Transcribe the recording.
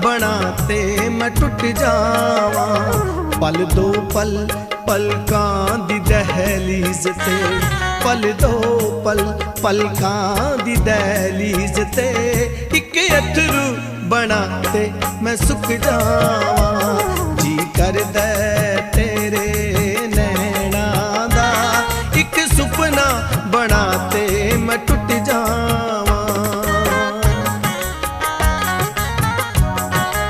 बना ते मैं टुट जावा। पल दो पल पलकां दी दहलीज ते, पल दो पल पलकां दी दहलीज ते, इक अथरू बना ते मैं सुक जावा। जी करदा